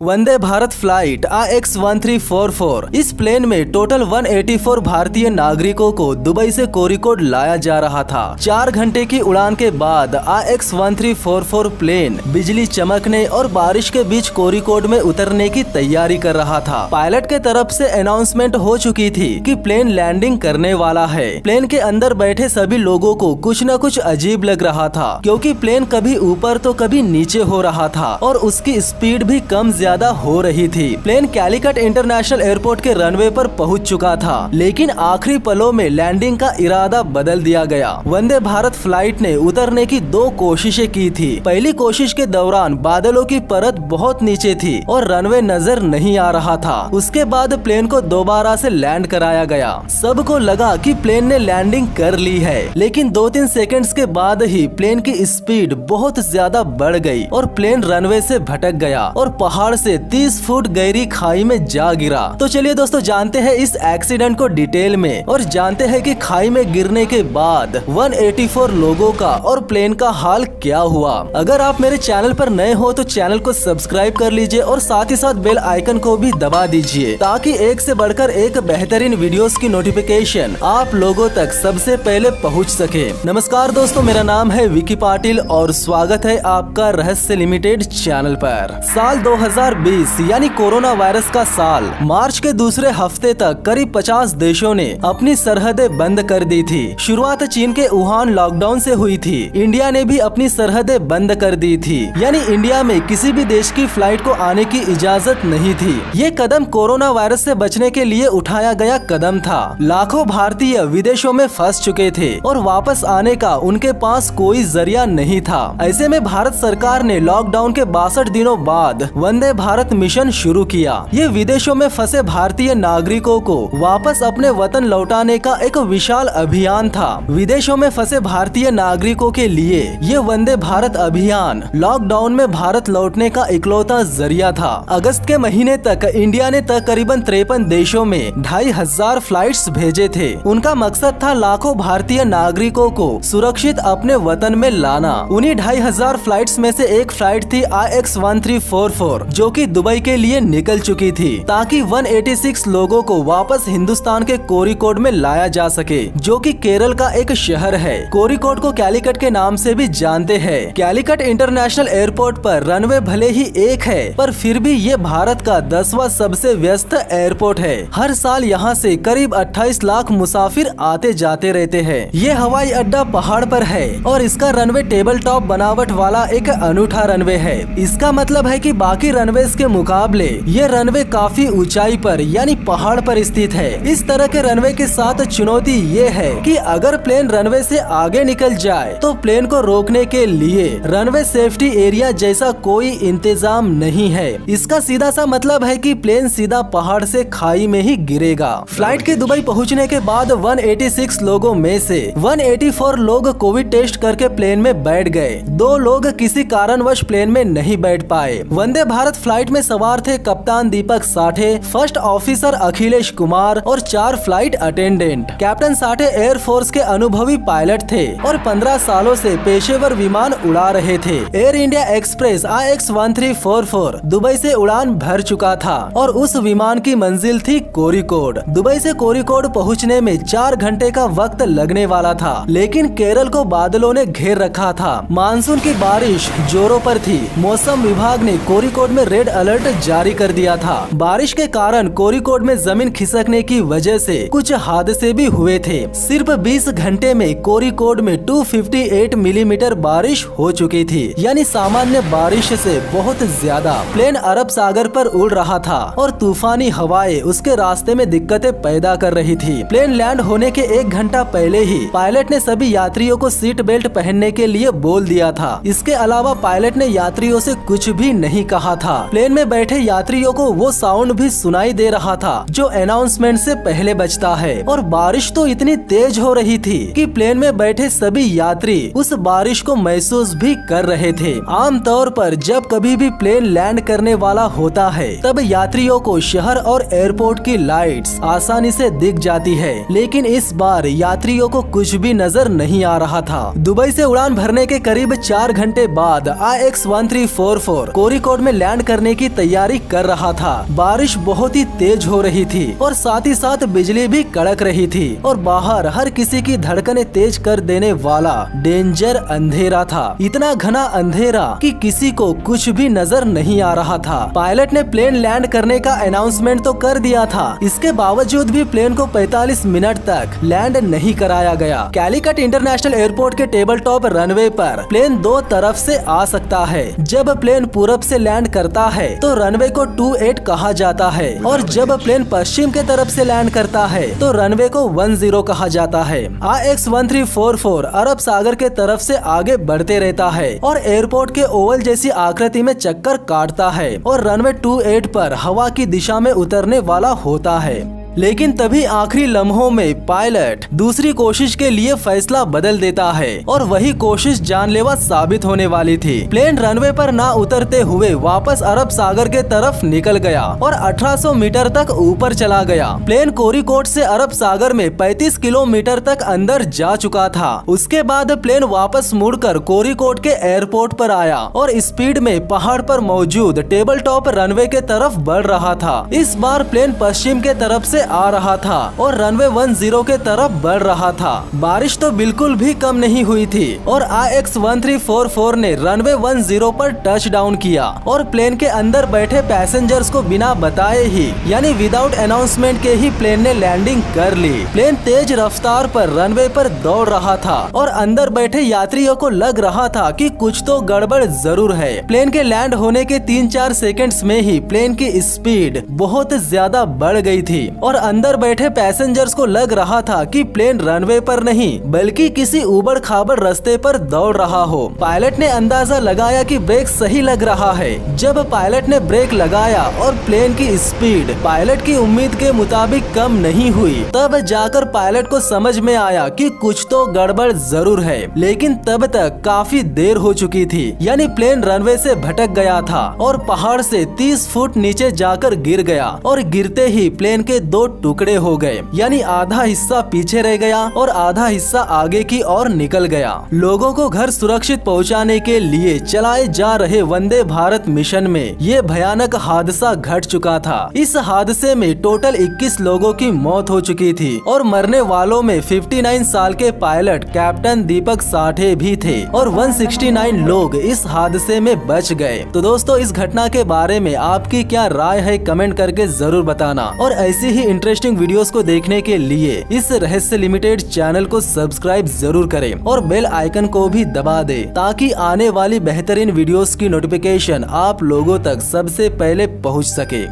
Vande Bharat flight AX1344 इस plane में total 184 भारतीय नागरिकों को दुबई से कोरिकोड लाया जा रहा था। 4 घंटे की उड़ान के बाद AX1344 प्लेन बिजली चमकने और बारिश के बीच कोरिकोड में उतरने की तैयारी कर रहा था। पायलट के तरफ से अनाउंसमेंट हो चुकी थी कि प्लेन लैंडिंग करने वाला है। प्लेन के अंदर बैठे सभी लोगों को कुछ न कुछ अजीब लग रहा था, क्योंकि प्लेन कभी ऊपर तो कभी नीचे हो रहा था और उसकी स्पीड भी कम ज्यादा हो रही थी। प्लेन कैलिकट इंटरनेशनल एयरपोर्ट के रनवे पर पहुंच चुका था, लेकिन आखिरी पलों में लैंडिंग का इरादा बदल दिया गया। वंदे भारत फ्लाइट ने उतरने की 2 कोशिशें की थी। पहली कोशिश के दौरान बादलों की परत बहुत नीचे थी और रनवे नजर नहीं आ रहा था। उसके बाद प्लेन को दोबारा से लैंड कराया गया। सबको लगा कि प्लेन ने लैंडिंग कर ली है, लेकिन 2-3 सेकंड्स के बाद ही प्लेन की स्पीड बहुत ज्यादा बढ़ गई और प्लेन रनवे से भटक गया और पहाड़ से 30 फुट गहरी खाई में जा गिरा। तो चलिए दोस्तों, जानते हैं इस एक्सीडेंट को डिटेल में और जानते हैं कि खाई में गिरने के बाद 184 लोगों का और प्लेन का हाल क्या हुआ। अगर आप मेरे चैनल पर नए हो तो चैनल को सब्सक्राइब कर लीजिए और साथ ही साथ बेल आइकन को भी दबा दीजिए, ताकि एक से बढ़कर एक बेहतरीन वीडियोस की नोटिफिकेशन आप लोगों तक सबसे पहले पहुंच सके। नमस्कार दोस्तों, मेरा नाम है विकी पाटिल और स्वागत है आपका रहस्य लिमिटेड चैनल पर। साल 2020 यानी कोरोना वायरस का साल, मार्च के दूसरे हफ्ते तक करीब 50 देशों ने अपनी सरहदें बंद कर दी थी। शुरुआत चीन के वुहान लॉकडाउन से हुई थी। इंडिया ने भी अपनी सरहदें बंद कर दी थी, यानी इंडिया में किसी भी देश की फ्लाइट को आने की इजाजत नहीं थी। ये कदम कोरोना वायरस से बचने के लिए उठाया गया कदम था। लाखों भारतीय विदेशों में फंस चुके थे और वापस आने का उनके पास कोई जरिया नहीं था। ऐसे में भारत सरकार ने लॉकडाउन के 62 दिनों बाद वंदे भारत मिशन शुरू किया। ये विदेशों में फंसे भारतीय नागरिकों को वापस अपने वतन लौटाने का एक विशाल अभियान था। विदेशों में फंसे भारतीय नागरिकों के लिए ये वंदे भारत अभियान लॉकडाउन में भारत लौटने का इकलौता जरिया था। अगस्त के महीने तक इंडिया ने तकरीबन 53 देशों में 2500 फ्लाइट्स भेजे थे। उनका मकसद था लाखों भारतीय नागरिकों को सुरक्षित अपने वतन में लाना। उन्हीं 2500 फ्लाइट्स में से एक फ्लाइट थी AX1344, जो कि दुबई के लिए निकल चुकी थी, ताकि 186 लोगों को वापस हिंदुस्तान के कोरिकोड में लाया जा सके, जो कि केरल का एक शहर है। कोरिकोड को कैलिकट के नाम से भी जानते हैं। कैलिकट इंटरनेशनल एयरपोर्ट पर रनवे भले ही एक है, पर फिर भी ये भारत का 10वां सबसे व्यस्त एयरपोर्ट है। हर साल यहाँ से करीब 28 लाख मुसाफिर आते जाते रहते हैं। ये हवाई अड्डा पहाड़ पर है और इसका रनवे टेबल टॉप बनावट वाला एक अनूठा रनवे है। इसका मतलब है कि बाकी रनवेज के मुकाबले ये रनवे काफी ऊंचाई पर यानी पहाड़ पर स्थित है। इस तरह के रनवे के साथ चुनौती ये है कि अगर प्लेन रनवे से आगे निकल जाए तो प्लेन को रोकने के लिए रनवे सेफ्टी एरिया जैसा कोई इंतजाम नहीं है। इसका सीधा सा मतलब है कि प्लेन सीधा पहाड़ से खाई में ही गिरेगा। फ्लाइट के दुबई पहुंचने के बाद 186 लोगों में से 184 लोग कोविड टेस्ट करके प्लेन में बैठ गए। 2 लोग किसी कारणवश प्लेन में नहीं बैठ पाए। वंदे भारत फ्लाइट में सवार थे कप्तान दीपक साठे, फर्स्ट ऑफिसर अखिलेश कुमार और 4 flight attendant. Captain Sathe air force के अनुभवी पायलट थे और 15 सालों से पेशेवर विमान उड़ा रहे थे। Air India express AX1344 Dubai से उड़ान भर चुका था और उस विमान की मंजिल थी कोरिकोड। दुबई से कोरिकोड पहुंचने में 4 घंटे का वक्त लगने वाला था, लेकिन केरल को बादलों ने घेर रखा था। मानसून की बारिश जोरों पर थी। मौसम विभाग ने कोरिकोड में रेड अलर्ट जारी कर दिया था। बारिश के कारण कोरिकोड में जमीन खिसकने की वजह से कुछ हादसे भी हुए थे। सिर्फ 20 घंटे में कोरिकोड में 258 मिलीमीटर बारिश हो चुकी थी, यानी सामान्य बारिश से बहुत ज्यादा। प्लेन अरब सागर पर उड़ रहा था और तूफानी हवाएं उसके रास्ते में दिक्कतें पैदा कर रही थी। प्लेन लैंड होने के 1 घंटा पहले ही पायलट ने सभी यात्रियों को सीट बेल्ट पहनने के लिए बोल दिया था। इसके अलावा पायलट ने यात्रियों से कुछ भी नहीं कहा था। प्लेन में बैठे यात्रियों को वो साउंड भी सुनाई दे रहा था जो अनाउंसमेंट से पहले बजता है। और बारिश तो इतनी तेज हो रही थी कि प्लेन में बैठे सभी यात्री उस बारिश को महसूस भी कर रहे थे। आमतौर पर जब कभी भी प्लेन लैंड करने वाला होता है, तब यात्रियों को शहर और एयरपोर्ट की लाइट्स आसानी से दिख जाती है, लेकिन इस बार यात्रियों को कुछ भी नजर नहीं आ रहा था। दुबई से उड़ान भरने के करीब 4 घंटे बाद AX1344 कोरिकोड में लैंड करने की तैयारी कर रहा था। बारिश बहुत ही तेज हो रही थी और साथ ही साथ बिजली भी कड़क रही थी और बाहर हर किसी की धड़कनें तेज कर देने वाला डेंजर अंधेरा था। इतना घना अंधेरा कि किसी को कुछ भी नजर नहीं आ रहा था। पायलट ने प्लेन लैंड करने का अनाउंसमेंट तो कर दिया था, इसके बावजूद भी प्लेन को 45 मिनट तक लैंड नहीं कराया गया। कैलिकट इंटरनेशनल एयरपोर्ट के टेबल टॉप रनवे पर प्लेन दो तरफ से आ सकता है। जब प्लेन पूरब से लैंड करता है तो रनवे को 28 कहा जाता है और जब प्लेन पश्चिम के तरफ से लैंड करता है तो रनवे को 10 कहा जाता है। AX1344 अरब सागर के तरफ से आगे बढ़ते रहता है और एयरपोर्ट के ओवल जैसी आकृति में चक्कर काटता है और रनवे 28 पर हवा की दिशा में उतरने वाला होता है। लेकिन तभी आखिरी लम्हों में पायलट दूसरी कोशिश के लिए फैसला बदल देता है और वही कोशिश जानलेवा साबित होने वाली थी। प्लेन रनवे पर ना उतरते हुए वापस अरब सागर के तरफ निकल गया और 1800 मीटर तक ऊपर चला गया। प्लेन कोरिकोड से अरब सागर में 35 किलोमीटर तक अंदर जा चुका था। उसके बाद प्लेन वापस मुड़कर कोरिकोड के एयरपोर्ट पर आया और स्पीड में पहाड़ पर मौजूद टेबल टॉप रनवे के तरफ बढ़ रहा था। इस बार प्लेन पश्चिम के तरफ से आ रहा था और रनवे 10 के तरफ बढ़ रहा था। बारिश तो बिल्कुल भी कम नहीं हुई थी और AX1344 ने रनवे 10 पर टच डाउन किया और प्लेन के अंदर बैठे पैसेंजर्स को बिना बताए ही यानी विदाउट अनाउंसमेंट के ही प्लेन ने लैंडिंग कर ली। प्लेन तेज रफ्तार पर रनवे पर दौड़ रहा था और अंदर बैठे यात्रियों को लग रहा था कि कुछ तो गड़बड़ जरूर है। प्लेन के लैंड होने के 3-4 सेकंड्स में ही प्लेन की स्पीड बहुत ज्यादा बढ़ गई थी और अंदर बैठे पैसेंजर्स को लग रहा था कि प्लेन रनवे पर नहीं बल्कि किसी उबड़ खाबड़ रास्ते पर दौड़ रहा हो। पायलट ने अंदाजा लगाया कि ब्रेक सही लग रहा है। जब पायलट ने ब्रेक लगाया और प्लेन की स्पीड पायलट की उम्मीद के मुताबिक कम नहीं हुई, तब जाकर पायलट को समझ में आया कि कुछ तो गड़बड़ जरूर है। लेकिन तब तक काफी देर हो चुकी थी, यानी प्लेन रनवे से भटक गया था और पहाड़ से 30 फुट नीचे जाकर गिर गया और गिरते ही प्लेन के 2 टुकड़े हो गए, यानी आधा हिस्सा पीछे रह गया और आधा हिस्सा आगे की ओर निकल गया। लोगों को घर सुरक्षित पहुंचाने के लिए चलाए जा रहे वंदे भारत मिशन में ये भयानक हादसा घट चुका था। इस हादसे में टोटल 21 लोगों की मौत हो चुकी थी और मरने वालों में 59 साल के पायलट कैप्टन दीपक साठे भी थे और 169 लोग इस हादसे में बच गए। तो दोस्तों, इस घटना के बारे में आपकी क्या राय है कमेंट करके जरूर बताना और ऐसी ही इंटरेस्टिंग वीडियोस को देखने के लिए इस रहस्य लिमिटेड चैनल को सब्सक्राइब जरूर करें और बेल आइकन को भी दबा दें ताकि आने वाली बेहतरीन वीडियोस की नोटिफिकेशन आप लोगों तक सबसे पहले पहुंच सके।